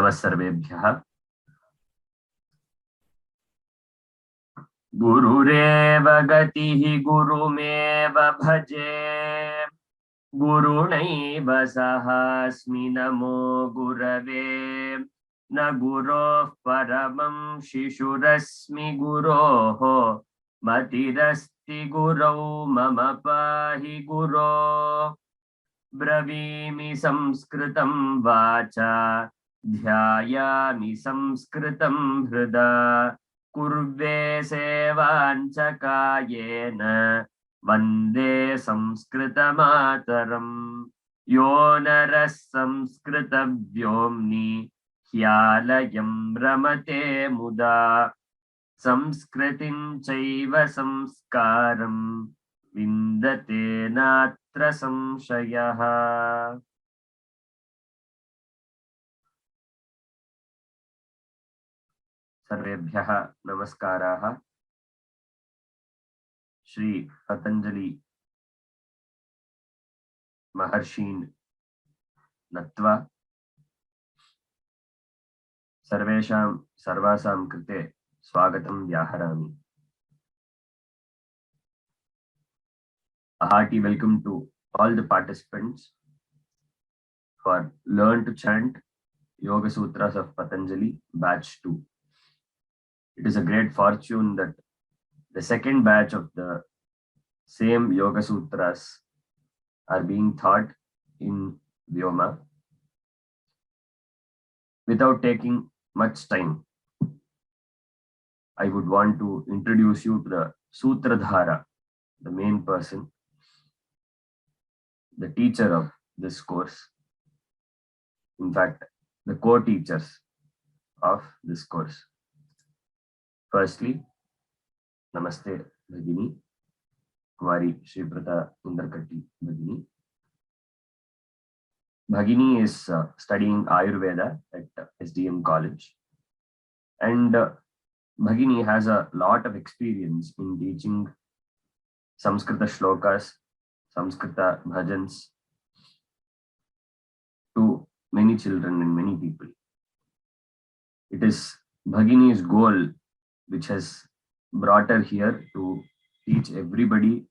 Namassarvebhyah. Gurureva gatihi gurumeva bhaje. Gurunaiva sahasmi namo gurave. Na guroh paramam shishurasmi guroho. Matirasti gurau mama pahi guro. Bravimi samskritam vacha. Dhyayami samskritam hrida. Kurve sevancha kayena. Vande samskrita mataram. Yo naras samskrita vyomni. Hyalayam ramate muda. Samskritin chaiva samskaram. Vindate natra samshayaha. Sarvebhyah namaskaraha. Shri Patanjali Maharshin Natva Sarvesham Sarvasam Krite Swagatam Vyaharami. A hearty welcome to all the participants for Learn to Chant Yogasutras of Patanjali Batch 2. It is a great fortune that the second batch of the same Yogasutras are being taught in Vyoma. Without taking much time, I would want to introduce you to the Sutradhara, the main person, the teacher of this course. In fact, the co-teachers of this course. Firstly, Namaste Bhagini, Kumari Sriprada Indrakanti Bhagini. Bhagini is studying Ayurveda at SDM College, and Bhagini has a lot of experience in teaching Samskrita shlokas, Samskrita bhajans to many children and many people. It is Bhagini's goal which has brought her here to teach everybody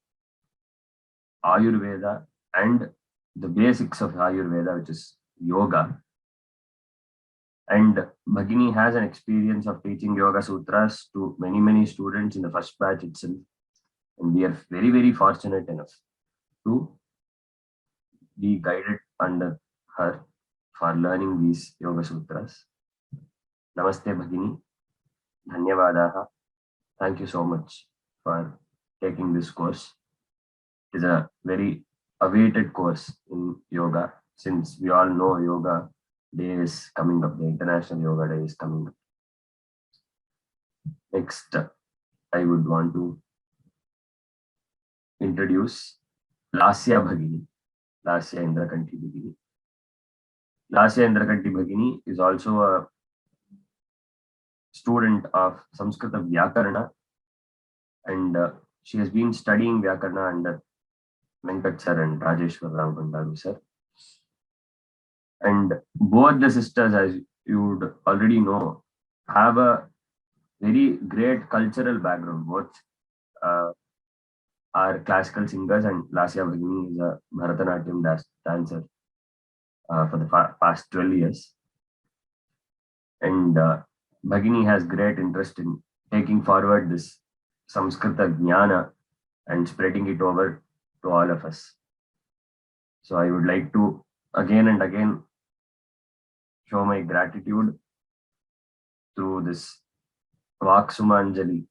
Ayurveda and the basics of Ayurveda, which is yoga. And Bhagini has an experience of teaching Yogasutras to many students in the first batch itself. And we are very fortunate enough to be guided under her for learning these Yogasutras. Namaste Bhagini. Dhanyavadaha. Thank you so much for taking this course. It is a very awaited course in yoga, since we all know Yoga Day is coming up, the International Yoga Day is coming up. Next, I would want to introduce Lasya Bhagini, Lasya Indrakanti Bhagini. Lasya Indrakanti Bhagini is also a student of Samskrita Vyakarana, and she has been studying Vyakarana under Venkat sir and Rajeshwar Ram Bandaru sir. And both the sisters, as you would already know, have a very great cultural background. Both are classical singers, and Lasya Bhagini is a Bharatanatyam dancer for the past 12 years. And Bhagini has great interest in taking forward this Samskrita Jnana and spreading it over to all of us. So I would like to again and again show my gratitude through this Vaksumanjali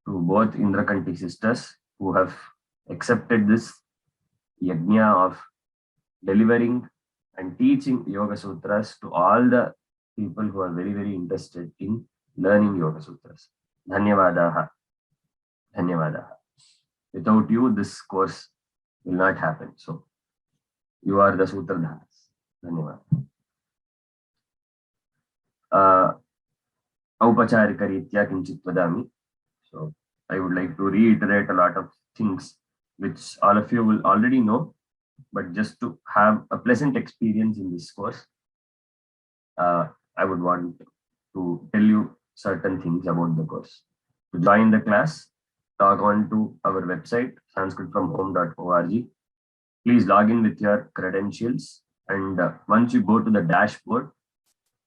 to both Indrakanti sisters who have accepted this yajna of delivering and teaching Yogasutras to all the people who are very interested in learning Yogasutras. Dhanyavadaha. Dhanyavadaha. Without you, this course will not happen. So, you are the Sutradharas. Dhanyavadaha. Aupacharikaritya kinchit vadami. So, I would like to reiterate a lot of things which all of you will already know, but just to have a pleasant experience in this course, I would want to tell you certain things about the course. To join the class, log on to our website, sanskritfromhome.org. Please log in with your credentials. And once you go to the dashboard,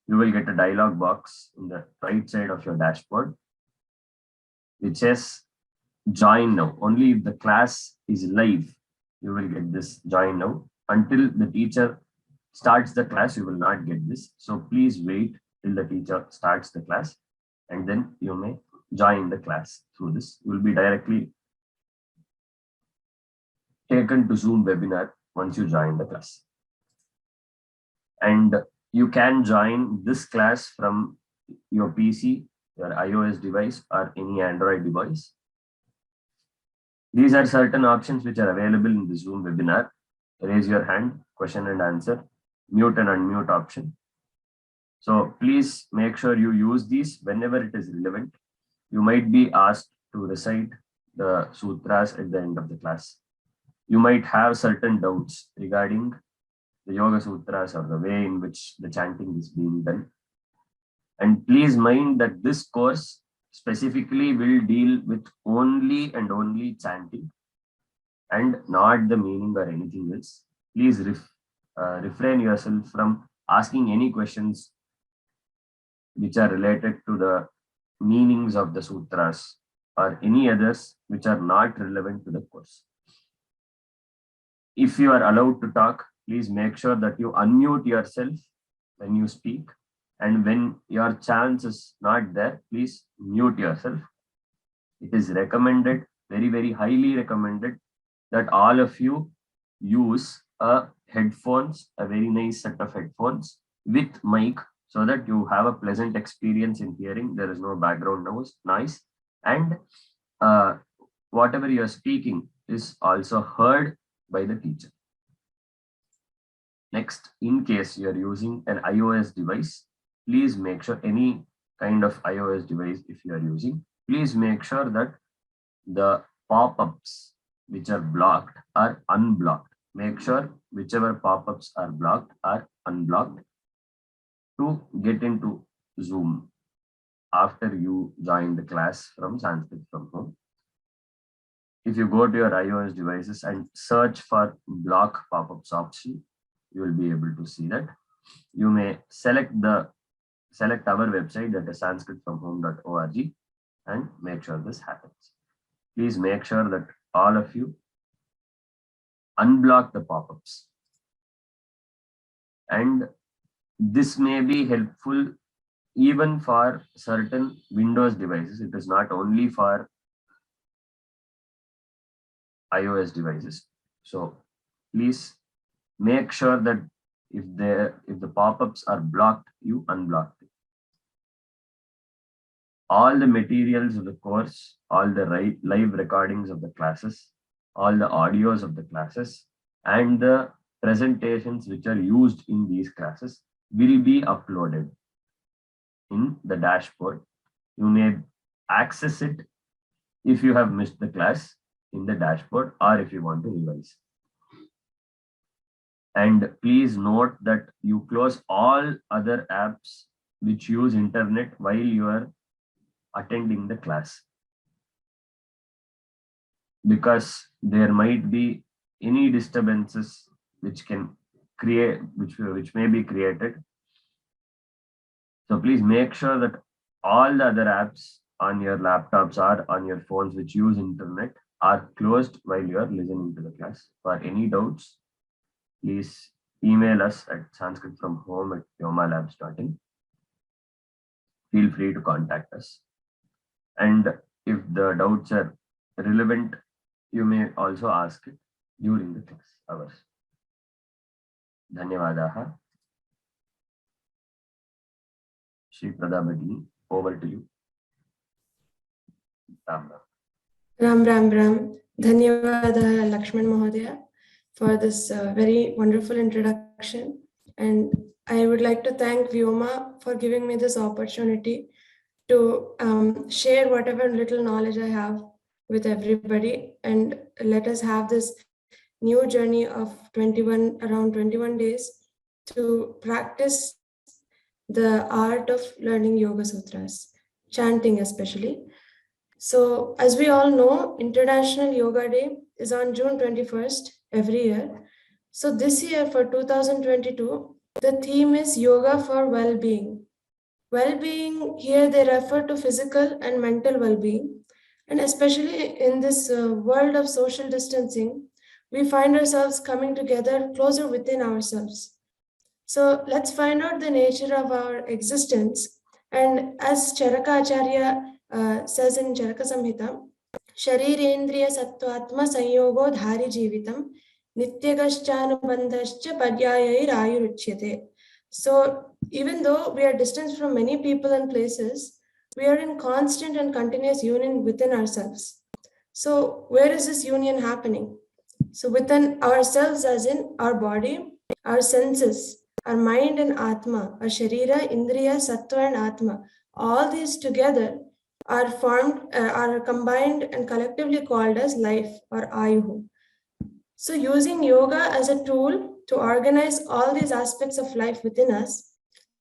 you will get a dialog box in the right side of your dashboard, which says join now. Only if the class is live, you will get this join now. Until the teacher starts the class, you will not get this. So please wait till the teacher starts the class, and then you may join the class through this. You will be directly taken to Zoom webinar once you join the class. And you can join this class from your PC, your iOS device, or any Android device. These are certain options which are available in the Zoom webinar. Raise your hand, question and answer, mute and unmute option. So please make sure you use these whenever it is relevant. You might be asked to recite the sutras at the end of the class. You might have certain doubts regarding the Yogasutras or the way in which the chanting is being done. And please mind that this course specifically will deal with only and only chanting and not the meaning or anything else. Please refrain yourself from asking any questions which are related to the meanings of the sutras or any others which are not relevant to the course. If you are allowed to talk, please make sure that you unmute yourself when you speak. And when your chance is not there, please mute yourself. It is recommended, very, very highly recommended, that all of you use a very nice set of headphones with mic, so that you have a pleasant experience in hearing. There is no background noise, and whatever you are speaking is also heard by the teacher. Next, in case you are using an iOS device, please make sure, any kind of iOS device if you are using, please make sure that the pop-ups which are blocked are unblocked. Make sure whichever pop-ups are blocked are unblocked to get into Zoom after you join the class from Sanskrit from Home. If you go to your iOS devices and search for block pop-ups option, you will be able to see that. You may select our website, that is sanskritfromhome.org, and make sure this happens. Please make sure that all of you unblock the pop-ups. And this may be helpful even for certain Windows devices. It is not only for iOS devices. So please make sure that if the pop-ups are blocked, you unblock them. All the materials of the course, all the live recordings of the classes, all the audios of the classes, and the presentations which are used in these classes will be uploaded in the dashboard. You may access it if you have missed the class in the dashboard, or if you want to revise. And please note that you close all other apps which use internet while you are attending the class, because there might be any disturbances which may be created. So please make sure that all the other apps on your laptops or on your phones which use internet are closed while you are listening to the class. For any doubts, please email us at sanskritfromhome@vyomalabs.in. Feel free to contact us. And if the doubts are relevant, you may also ask it during the class hours. Dhanyavadaha. Sriprada Bhagini, over to you. Ram Ram. Ram Ram. Dhanyavadaha Lakshman Mahodaya for this very wonderful introduction. And I would like to thank Vyoma for giving me this opportunity to share whatever little knowledge I have with everybody, and let us have this new journey of around 21 days to practice the art of learning Yogasutras, chanting especially. So, as we all know, International Yoga Day is on June 21st every year. So, this year for 2022, the theme is Yoga for Well-being. Well-being, here they refer to physical and mental well-being. And especially in this world of social distancing, we find ourselves coming together closer within ourselves. So let's find out the nature of our existence. And as Charaka Acharya says in Charaka Samhita, Sharirendriya Sattvatma Sanyogo Dhari Jivitam Nityagaschanubandhascha Padyayair Ayuruchyate. So even though we are distanced from many people and places, we are in constant and continuous union within ourselves. So where is this union happening? So within ourselves, as in our body, our senses, our mind and Atma, our Sharira, Indriya, Sattva and Atma, all these together are formed, are combined and collectively called as life or Ayuhu. So using yoga as a tool to organize all these aspects of life within us,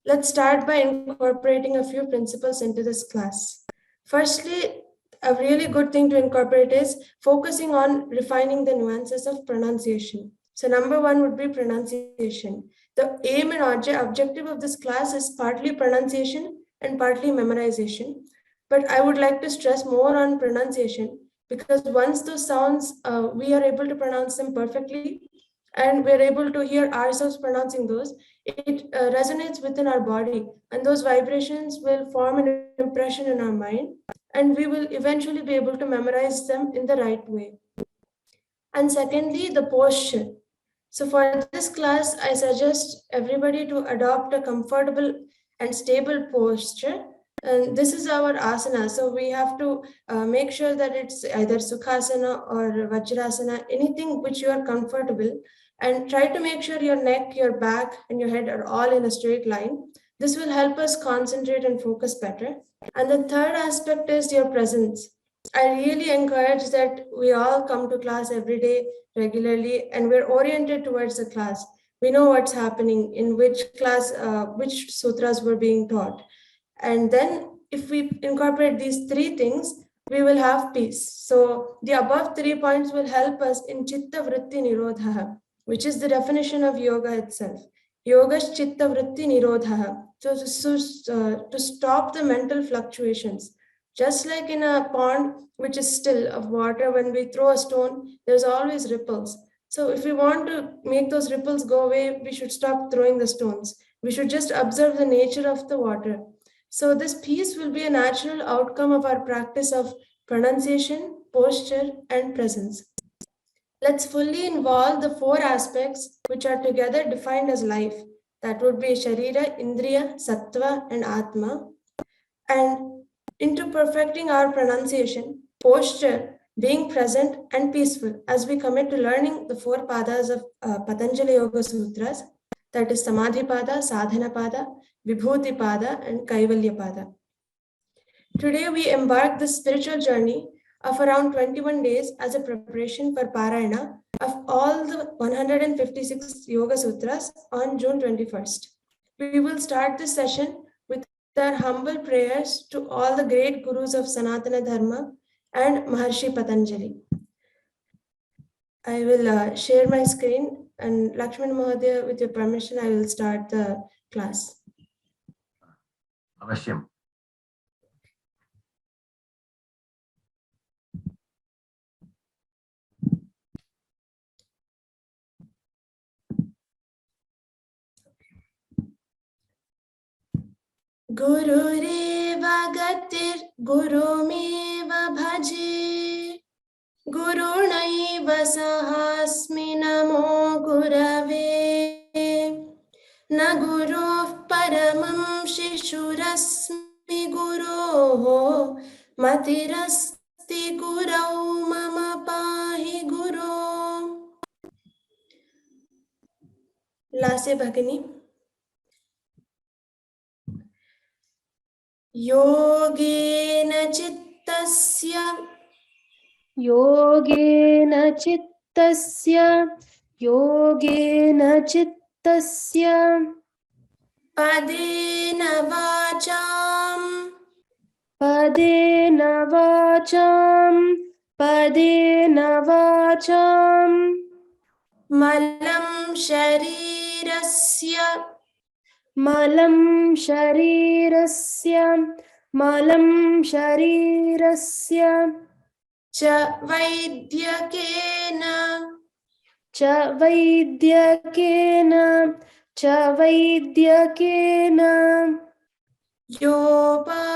let's start by incorporating a few principles into this class. Firstly, a really good thing to incorporate is focusing on refining the nuances of pronunciation. So number one would be pronunciation. The aim and objective of this class is partly pronunciation and partly memorization. But I would like to stress more on pronunciation because once those sounds, we are able to pronounce them perfectly and we're able to hear ourselves pronouncing those, it resonates within our body and those vibrations will form an impression in our mind and we will eventually be able to memorize them in the right way. And secondly, the posture. So for this class, I suggest everybody to adopt a comfortable and stable posture. And this is our asana. So we have to make sure that it's either Sukhasana or Vajrasana, anything which you are comfortable. And try to make sure your neck, your back, and your head are all in a straight line. This will help us concentrate and focus better. And the third aspect is your presence. I really encourage that we all come to class every day regularly and we're oriented towards the class. We know what's happening, in which class, which sutras were being taught. And then if we incorporate these three things, we will have peace. So the above 3 points will help us in chitta vritti nirodha, which is the definition of yoga itself. Yoga's chitta vritti nirodha. So to stop the mental fluctuations. Just like in a pond, which is still of water, when we throw a stone, there's always ripples. So if we want to make those ripples go away, we should stop throwing the stones. We should just observe the nature of the water. So this peace will be a natural outcome of our practice of pronunciation, posture, and presence. Let's fully involve the 4 aspects which are together defined as life. That would be Sharira, Indriya, Sattva, and Atma. And into perfecting our pronunciation, posture, being present and peaceful as we commit to learning the 4 padas of Patanjali Yogasutras, that is Samaadhipada, Sadhanapada, Vibhuti-pada, and Kaivalya-pada. Today we embark this spiritual journey of around 21 days as a preparation for Parayana of all the 156 Yoga Sutras on June 21st. We will start this session with our humble prayers to all the great gurus of Sanatana Dharma and Maharshi Patanjali. I will share my screen and Lakshman Mahodaya, with your permission, I will start the class. Avashyam. Gurureva gatir gurumeva bhaje Gurunaiva sahasmi namo gurave Na guruh paramam shishurasmi guroho Matirasti gurau mama pahi guru. Lase Bhagini. Yogena chittasya Yogena chittasya Pade वाचाम् पदेन वाचां पदेन वाचां मलं शरीरस्य मलं शरीरस्य मलं शरीरस्य च वैद्यकेन च वैद्यकेन योपाकरोत्तम्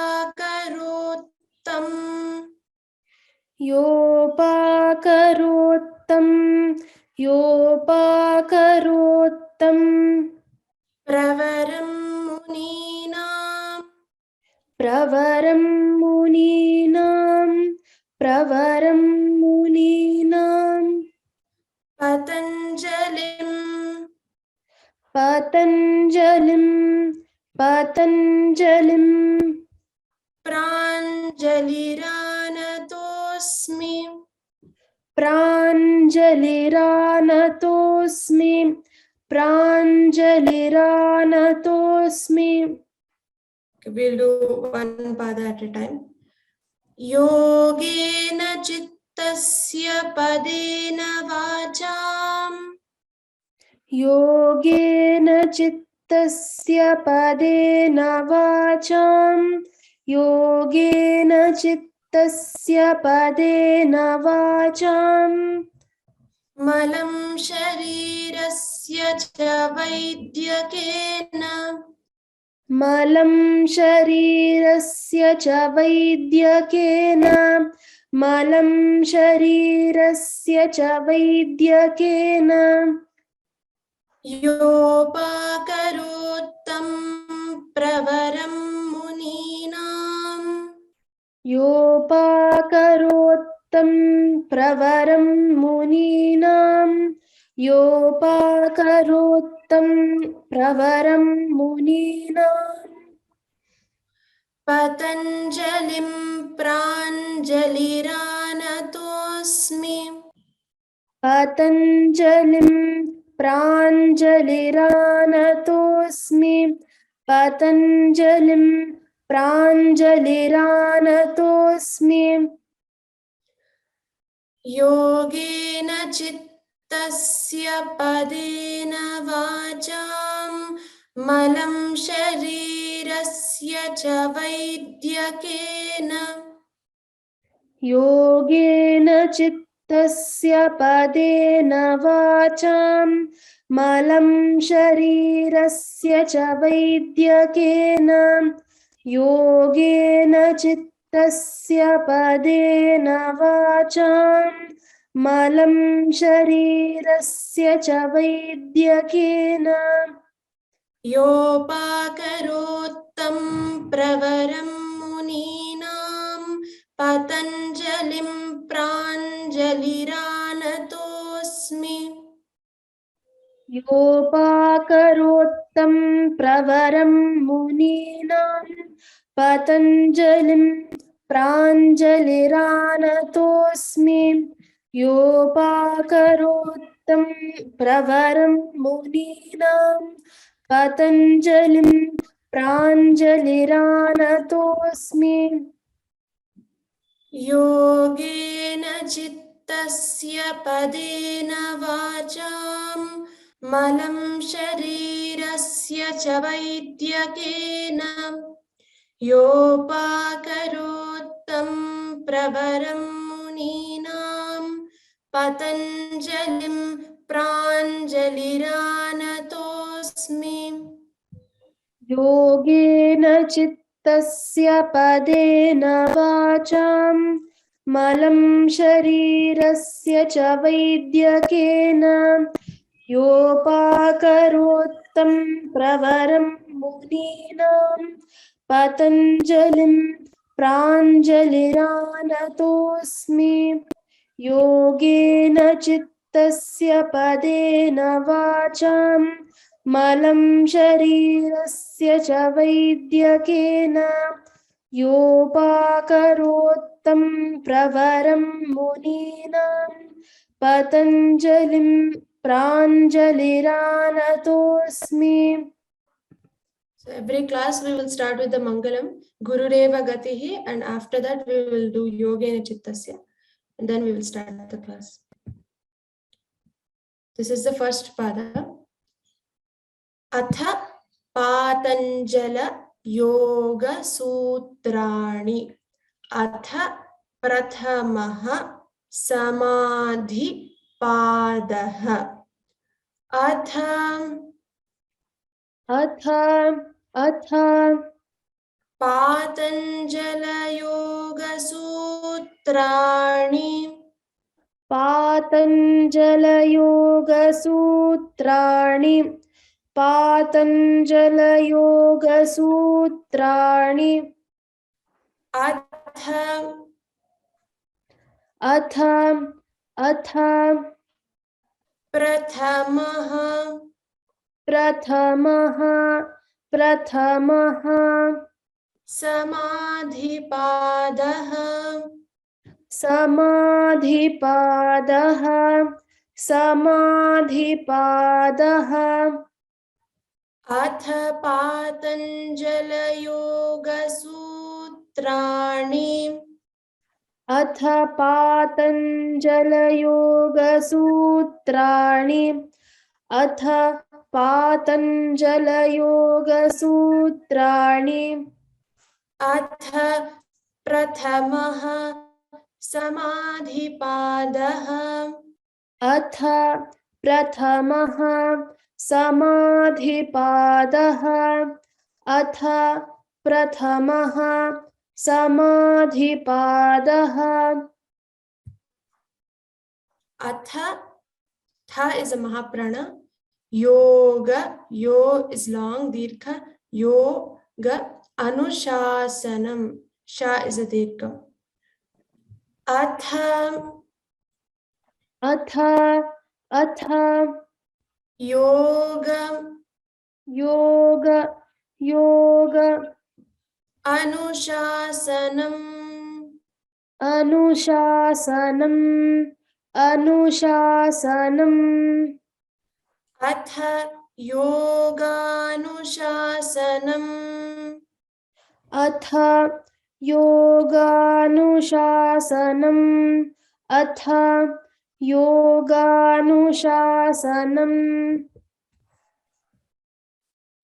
योपाकरोत्तं प्रवरं मुनीनां प्रवरं मुनीनां पतञ्जलिं प्राञ्जलिरानतोऽस्मि प्राञ्जलिरानतोऽस्मि We'll do one pada at a time. योगेन चित्तस्य पदेन वाचाम् योगेन चित्तस्य पदेन वाचां योगेन चित्तस्य पदेन वाचां मलं शरीरस्य च वैद्यकेन मलं शरीरस्य च वैद्यकेन मलं शरीरस्य च वैद्यकेन योपाकरोत्तं प्रवरं मुनीनाम् योपाकरोत्तं प्रवरं मुनीनां योपाकरोत्तं प्रवरं मुनीनां पतञ्जलिं प्राञ्जलिरानतोऽस्मि पतञ्जलिं प्राञ्जलिरानतोऽस्मि पतञ्जलिं प्राञ्जलिरानतोऽस्मि योगेन चित्तस्य पदेन वाचां मलं शरीरस्य च वैद्यकेन योगेन चित्तस्य पदेन वाचां मलं शरीरस्य च वैद्यकेन योगेन चित्तस्य पदेन वाचां मलं शरीरस्य च वैद्यकेन योपाकरोत्तं प्रवरं मुनीनां पतञ्जलिं प्राञ्जलिरानतोऽस्मि योपाकरोत्तं प्रवरं मुनीनां पतञ्जलिं प्राञ्जलिरानतोऽस्मि योपाकरोत्तं प्रवरं मुनीनां पतञ्जलिं प्राञ्जलिरानतोऽस्मि योगेन चित्तस्य पदेन वाचां मलं शरीरस्य च वैद्यकेन योपाकरोत्तं प्रवरं मुनीनां पतञ्जलिं प्राञ्जलिरानतोऽस्मि योगेन चित्तस्य पदेन वाचां मलं शरीरस्य च वैद्यकेन योपाकरोत्तं प्रवरं मुनीनां पतञ्जलिं प्राञ्जलिरानतोऽस्मि योगेन चित्तस्य पदेन वाचां मलं शरीरस्य च वैद्यकेन योपाकरोत्तं प्रवरं मुनीनां पतञ्जलिं प्राञ्जलिरानतोऽस्मि So every class we will start with the Mangalam, Gurureva Gatihi, and after that we will do Yogena Chittasya, and then we will start the class. This is the first pada. Atha Patanjala Yogasutrani. Atha Prathamaha Samaadhipadaha. Atha Patanjala Yogasutrani. Patanjala Yogasurtrani. Patanjala Yogasurtrani. Atha Prathamaha Samaadhipadaha. Atha Patanjala Yogasutrani. Atha Patanjala Yogasurtrani. Atha Patanjala Yogasurtrani. Atha Prathamaha Samadhipadaha. Atha Prathamaha Samadhipadaha. Atha Prathamaha Samadhipadaha. Atha, Tha is a Mahaprana. Yoga, Yo is long, Dirgha. Yoga, Anushasanam. Sha is a Dirgha. Atha Yoga Anushasanam. Anushasanam. Atha Yoganushasanam. Atha Yoganushasanam. Atha Yoganushasanam.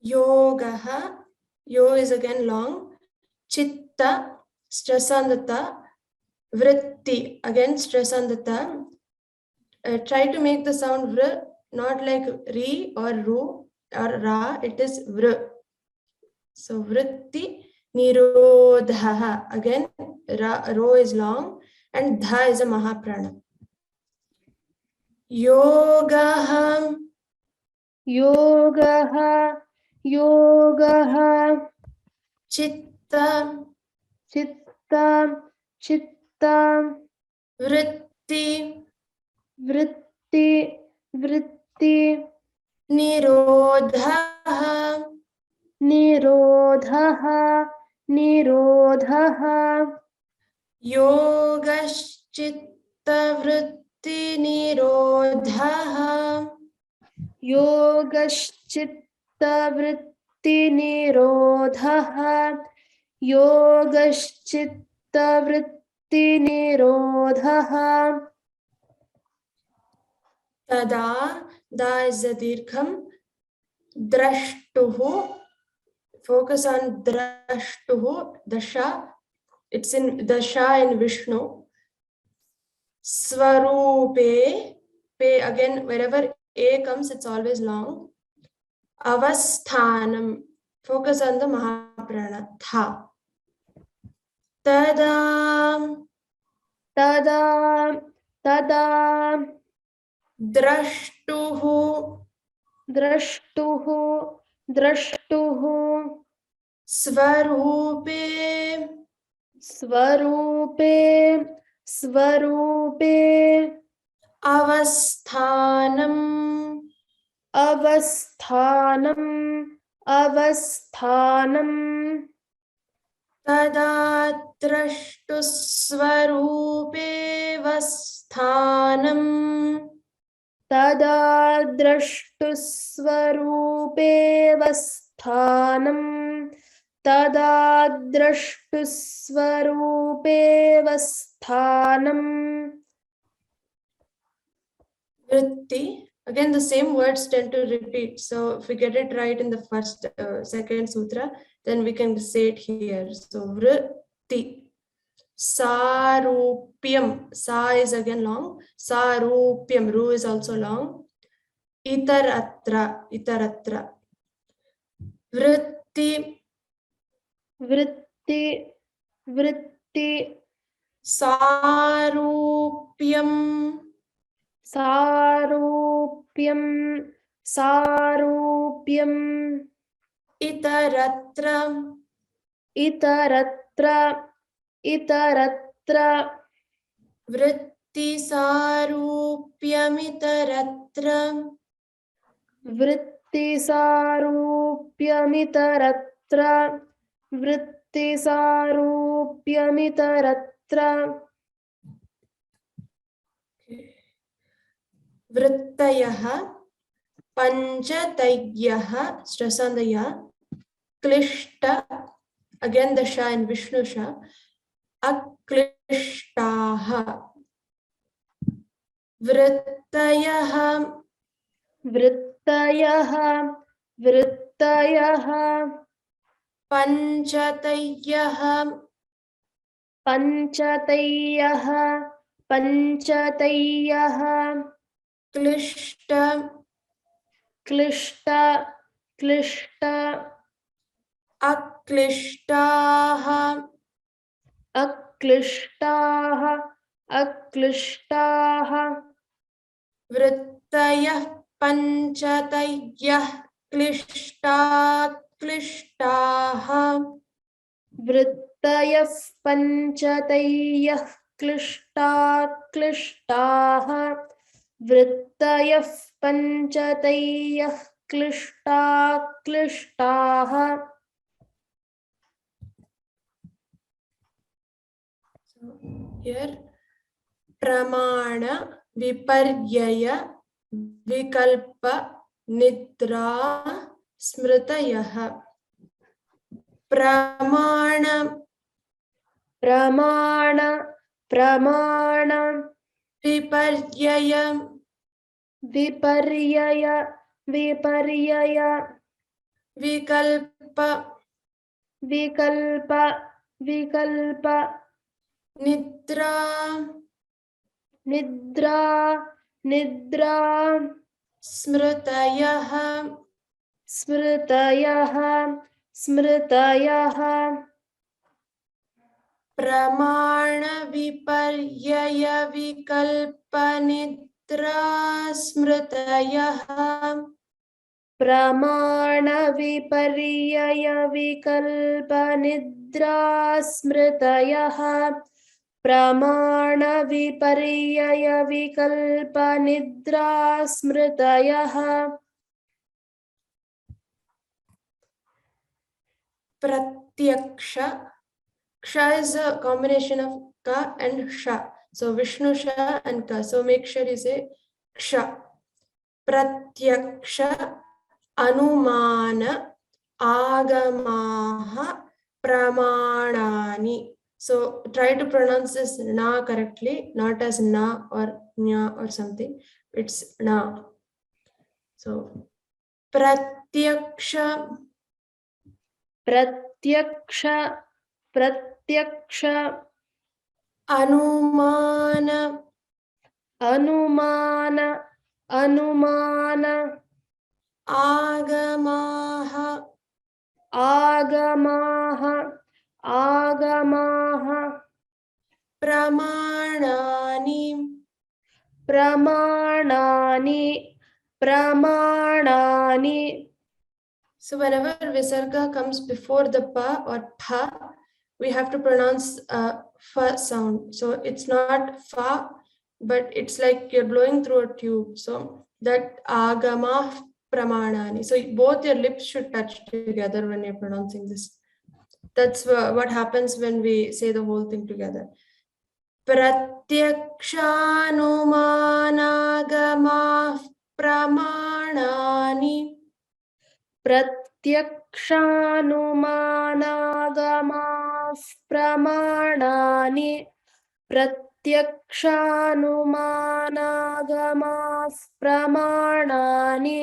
Yogaha, Yo is again long. Chitta, stressandata. Vritti, again stressandata. Try to make the sound vr, not like ri or ru or ra, it is vr. So vritti nirodhaha, again ro is long and dha is a mahaprana. Yogaha chitta vritti nirodhaha Yogaschitta vritti nirodhaha. Yogaschitta vritti nirodhaha. Yogaschitta vritti nirodhaha. Tada, da is a dirgham. Drashtuhu, focus on drashtuhu, dasha. It's in dasha in Vishnu. Swarupe, pe again, wherever a comes, it's always long. Avasthanam, focus on the Mahaprana, tha. Tada, drashtuhu, swarupe, avasthanam, tada drashtu swarupe vasthanam. Tada drashtu swarupe sthanam tadadrashtu swarupeva sthanam. Vritti. Again, the same words tend to repeat. So if we get it right in the first, second sutra, then we can say it here. So vritti. Sarupyam. Sa is again long. Sarupyam. Ru is also long. Itaratra. Itaratra. Vritti. Vritti. Vritti. Sarupyam. Sarupyam. Sarupyam. Itaratra. Itaratra. Itaratra. Vritti sarupyamitaratra. Vritti sarupyamitaratra. Vritti sarupyamitaratra. Vrittayaha panchatayyaha, stress on the ya, klishta, again the sha in Vishnu sha, aklishtaha. Vrittayaha. Vrittayaha. Vrittayaha. Panchatayyaha. Panchatayyaha. Panchatayyaha. Klishta. Klishta. Klishta. Aklishtaha. Aklishtaha. Aklishtaha. Vrittayah panchatayah klishta klishtaha. Vrittayah panchatayah klishta klishtaha. Vrittayah panchatayah klishta klishtaha. Here, pramana, viparyaya, vikalpa, nidra, smritayaha. Pramana. Pramana. Pramana. Viparyaya. Viparyaya. Viparyaya. Vikalpa. Vikalpa. Vikalpa. Nidra. Nidra. Nidra. Smritayaha. Smritayaha. Smritayaha. Pramana viparyaya vikalpa nidra smritayaha. Pramana viparyaya vikalpa nidra smritayaha. Pramana viparyaya vikalpa nidra smritayaha. Pratyaksha. Ksha is a combination of ka and sha. So Vishnu sha and ka. So make sure you say ksha. Pratyaksha, anumana, agamaha, pramanani. So try to pronounce this na correctly, not as na or nya or something. It's na. So pratyaksha. Pratyaksha. Pratyaksha. Anumana. Anumana. Anumana. Agamaha. Agamaha. Agamaha. Pramanani. Pramanani. Pramanani. So whenever visarga comes before the pa or tha, we have to pronounce fa sound. So it's not fa, but it's like you're blowing through a tube. So that agama pramanani. So both your lips should touch together when you're pronouncing this. That's what happens when we say the whole thing together. Pratyakshanumanagama pramanani. प्रत्यक्षानुमानागमाः प्रमाणानि प्रत्यक्षानुमानागमाः प्रमाणानि.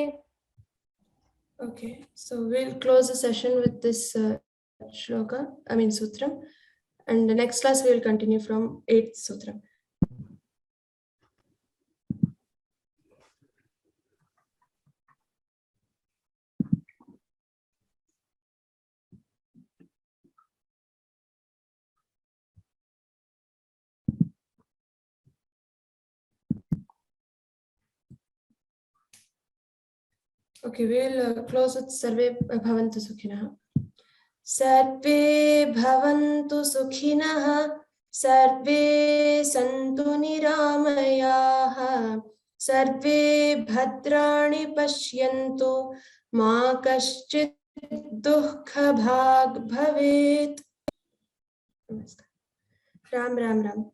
Okay, so we'll close the session with this sutra. And the next class we will continue from 8th sutra. Okay, we'll close with Sarve Bhavantu Sukhinah. Sarve Bhavantu Sukhinah, Sarve Santu Niramayaha, Sarve Bhadrani Pashyantu, Ma Kaschit Dukkha Bhag Bhavet. Ram Ram Ram.